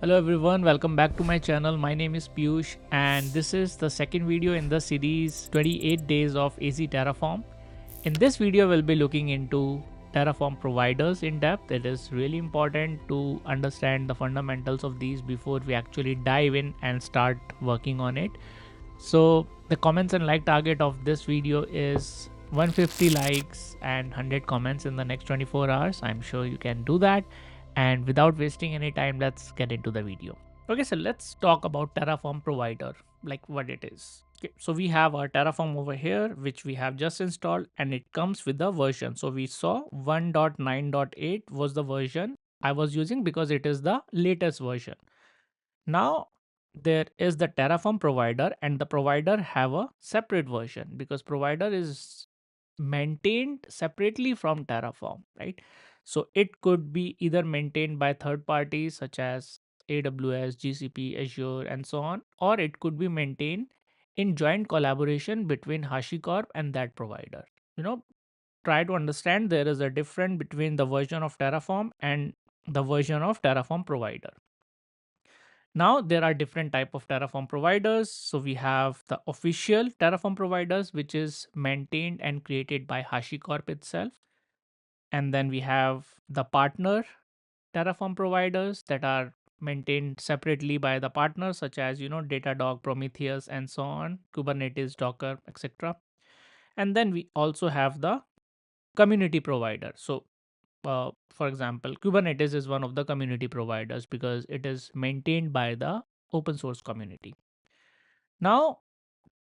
Hello everyone, welcome back to my channel. My name is Piyush and this is the second video in the series 28 days of Azure Terraform. In this video, we'll be looking into Terraform providers in depth. It is really important to understand the fundamentals of these before we actually dive in and start working on it. So the comments and like target of this video is 150 likes and 100 comments in the next 24 hours. I'm sure you can do that. And without wasting any time, let's get into the video. Okay, so let's talk about Terraform Provider, like what it is. Okay, so we have our Terraform over here, which we have just installed, and it comes with the version. So we saw 1.9.8 was the version I was using because it is the latest version. Now there is the Terraform provider, and the provider have a separate version because provider is maintained separately from Terraform, right? So it could be either maintained by third parties such as AWS, GCP, Azure, and so on, or it could be maintained in joint collaboration between HashiCorp and that provider. You know, try to understand there is a difference between the version of Terraform and the version of Terraform provider. Now there are different type of Terraform providers. So we have the official Terraform providers, which is maintained and created by HashiCorp itself. And then we have the partner Terraform providers that are maintained separately by the partners such as, Datadog, Prometheus, and so on, Kubernetes, Docker, etc. And then we also have the community provider. So for example, Kubernetes is one of the community providers because it is maintained by the open source community. Now,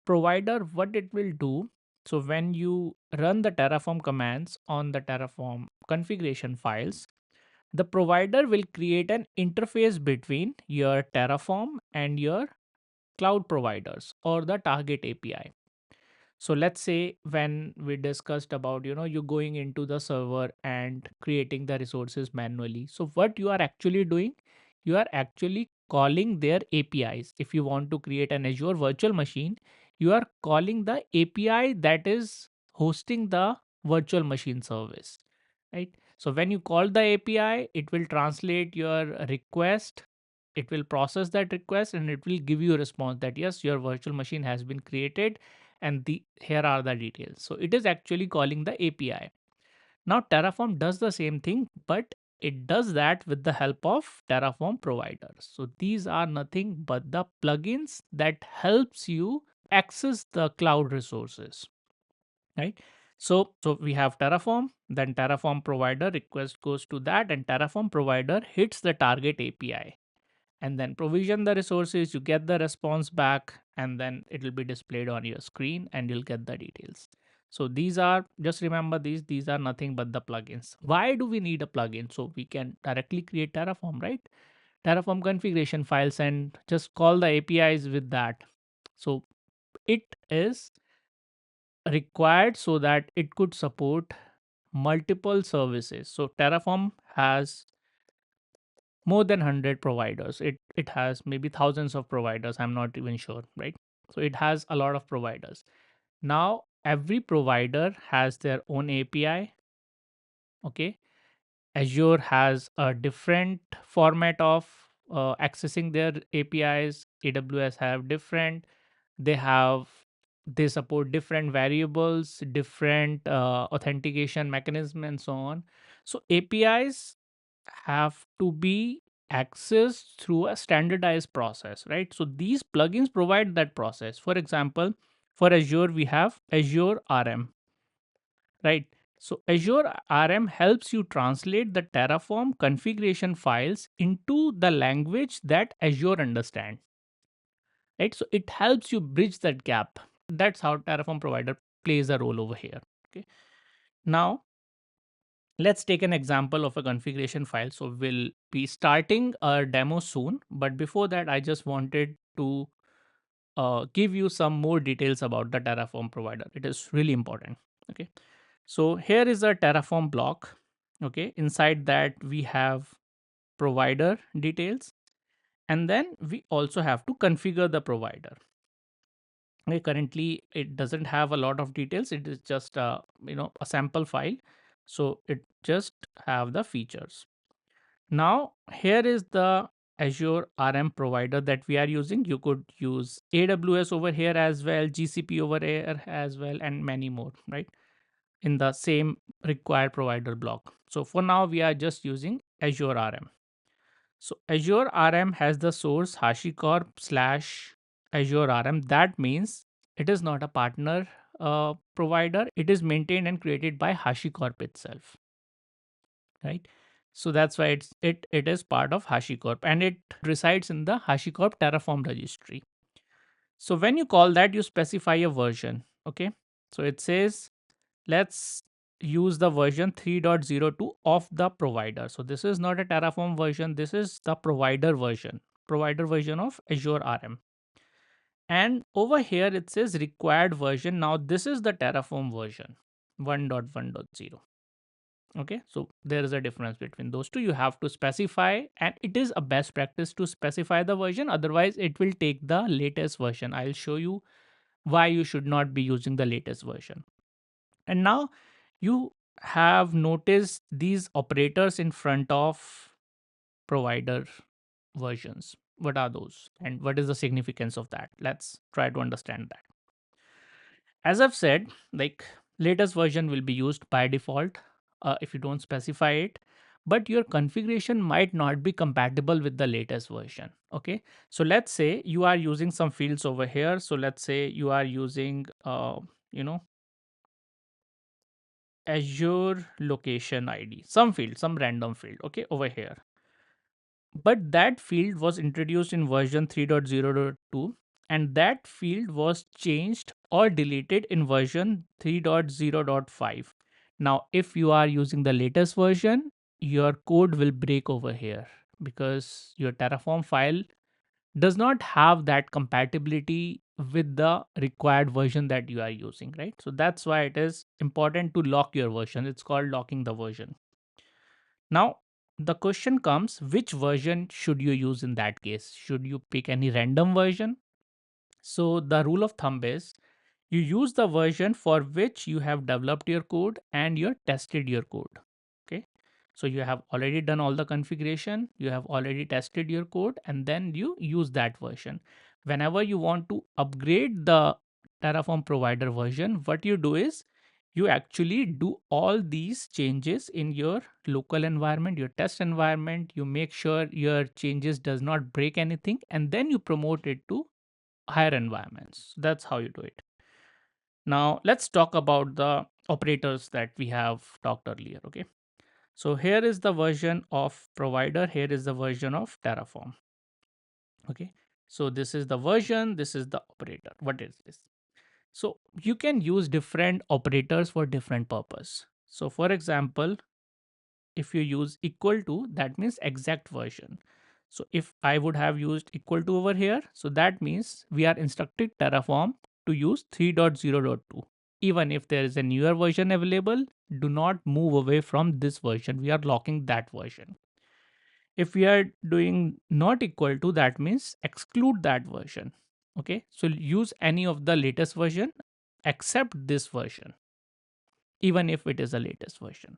provider, what it will do, so when you run the Terraform commands on the Terraform configuration files, the provider will create an interface between your Terraform and your cloud providers or the target API. So let's say when we discussed about, you going into the server and creating the resources manually. So what you are actually doing, you are actually calling their APIs. If you want to create an Azure virtual machine, you are calling the API that is hosting the virtual machine service, right? So when you call the API, it will translate your request, it will process that request, and it will give you a response that yes, your virtual machine has been created and the here are the details. So it is actually calling the API. Now Terraform does the same thing, but it does that with the help of Terraform providers. So these are nothing but the plugins that helps you access the cloud resources, right? So we have Terraform, then Terraform provider request goes to that, and Terraform provider hits the target API and then provision the resources. You get the response back, and then it will be displayed on your screen and you'll get the details. So these are, just remember, these are nothing but the plugins. Why do we need a plugin? So we can directly create Terraform, right? Terraform configuration files and just call the APIs with that. So it is required so that it could support multiple services. So Terraform has more than 100 providers. It has maybe thousands of providers, I'm not even sure, right? So it has a lot of providers. Now every provider has their own API. Okay, Azure has a different format of accessing their APIs. AWS have different. They have, they support different variables, different authentication mechanism, and so on. So APIs have to be accessed through a standardized process, right? So these plugins provide that process. For example, for Azure, we have Azure RM, right? So Azure RM helps you translate the Terraform configuration files into the language that Azure understands, right? So it helps you bridge that gap. That's how Terraform provider plays a role over here. Okay. Now let's take an example of a configuration file. So we'll be starting a demo soon, but before that, I just wanted to give you some more details about the Terraform provider. It is really important. Okay. So here is a Terraform block. Okay. Inside that we have provider details, and then we also have to configure the provider. Okay, currently it doesn't have a lot of details. It is just a sample file. So it just have the features. Now here is the Azure RM provider that we are using. You could use AWS over here as well, GCP over here as well, and many more, right? In the same required provider block. So for now, we are just using Azure RM. So Azure RM has the source HashiCorp slash Azure RM. That means it is not a partner provider. It is maintained and created by HashiCorp itself, right? So that's why it is part of HashiCorp and it resides in the HashiCorp Terraform registry. So when you call that, you specify a version. Okay. So it says let's use the version 3.02 of the provider. So this is not a Terraform version. This is the provider version of Azure RM. And over here it says required version. Now this is the Terraform version 1.1.0. Okay, so there is a difference between those two. You have to specify, and it is a best practice to specify the version. Otherwise, it will take the latest version. I'll show you why you should not be using the latest version. And now you have noticed these operators in front of provider versions. What are those? And what is the significance of that? Let's try to understand that. As I've said, like latest version will be used by default if you don't specify it, but your configuration might not be compatible with the latest version. Okay, so let's say you are using some fields over here. So let's say you are using, you know, Azure location ID, some field, some random field, okay, over here. But that field was introduced in version 3.0.2 and that field was changed or deleted in version 3.0.5. Now, if you are using the latest version, your code will break over here because your Terraform file does not have that compatibility with the required version that you are using, right? So that's why it is important to lock your version. It's called locking the version. Now, the question comes, which version should you use in that case? Should you pick any random version? So the rule of thumb is you use the version for which you have developed your code and you tested your code. Okay. So you have already done all the configuration, you have already tested your code, and then you use that version. Whenever you want to upgrade the Terraform provider version, what you do is you actually do all these changes in your local environment, your test environment. You make sure your changes does not break anything, and then you promote it to higher environments. That's how you do it. Now let's talk about the operators that we have talked earlier. Okay, so here is the version of provider, here is the version of Terraform. Okay, so this is the version, this is the operator. What is this? So you can use different operators for different purpose. So for example, if you use equal to, that means exact version. So if I would have used equal to over here, so that means we are instructing Terraform to use 3.0.2. Even if there is a newer version available, do not move away from this version. We are locking that version. If we are doing not equal to, that means exclude that version. Okay, so use any of the latest version except this version, even if it is the latest version.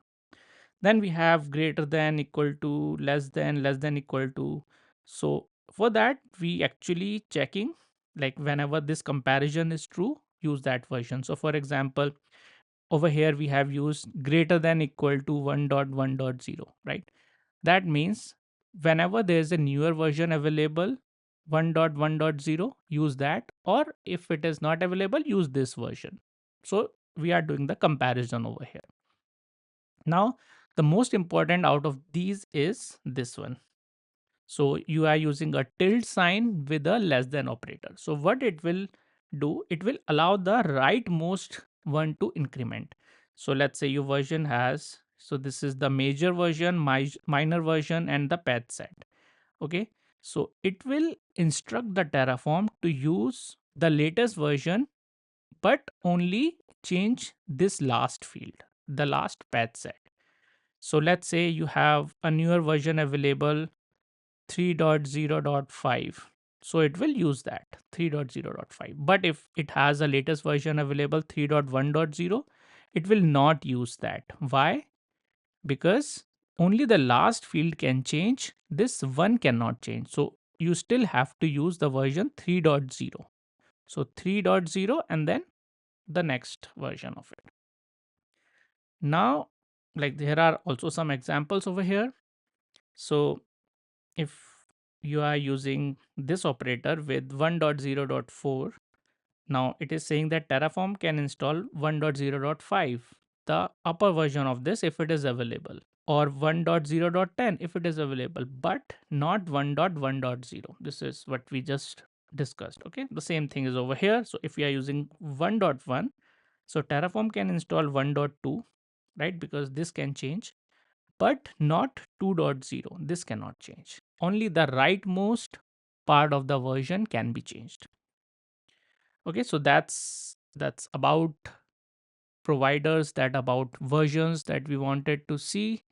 Then we have greater than, equal to, less than, equal to. So for that, we actually checking, like whenever this comparison is true, use that version. So for example, over here we have used greater than, equal to 1.1.0, right? That means whenever there is a newer version available, 1.1.0, use that, or if it is not available, use this version. So we are doing the comparison over here. Now, the most important out of these is this one. So you are using a tilde sign with a less than operator. So what it will do, it will allow the rightmost one to increment. So let's say your version has, so this is the major version, minor version, and the path set. Okay. So it will instruct the Terraform to use the latest version, but only change this last field, the last path set. So let's say you have a newer version available, 3.0.5. So it will use that 3.0.5. But if it has a latest version available, 3.1.0, it will not use that. Why? Because only the last field can change. This one cannot change. So you still have to use the version 3.0. So 3.0 and then the next version of it. Now, like there are also some examples over here. So if you are using this operator with 1.0.4, now it is saying that Terraform can install 1.0.5, the upper version of this if it is available, or 1.0.10 if it is available, but not 1.1.0. This is what we just discussed. Okay, the same thing is over here. So if we are using 1.1, so Terraform can install 1.2, right? Because this can change, but not 2.0. This cannot change. Only the rightmost part of the version can be changed. Okay, so that's about providers, that about versions that we wanted to see.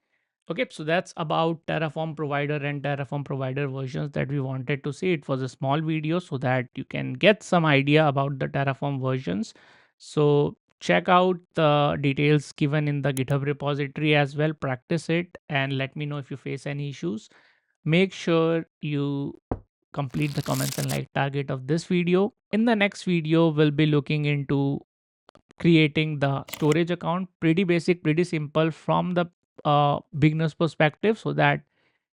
Okay, so that's about Terraform Provider and Terraform Provider versions that we wanted to see. It was a small video so that you can get some idea about the Terraform versions. So check out the details given in the GitHub repository as well. Practice it and let me know if you face any issues. Make sure you complete the comments and like target of this video. In the next video, we'll be looking into creating the storage account. Pretty basic, pretty simple from the beginner's perspective, so that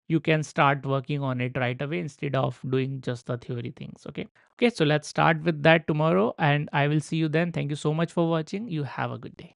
you can start working on it right away instead of doing just the theory things. Okay, so let's start with that tomorrow and I will see you then. Thank you so much for watching. You have a good day.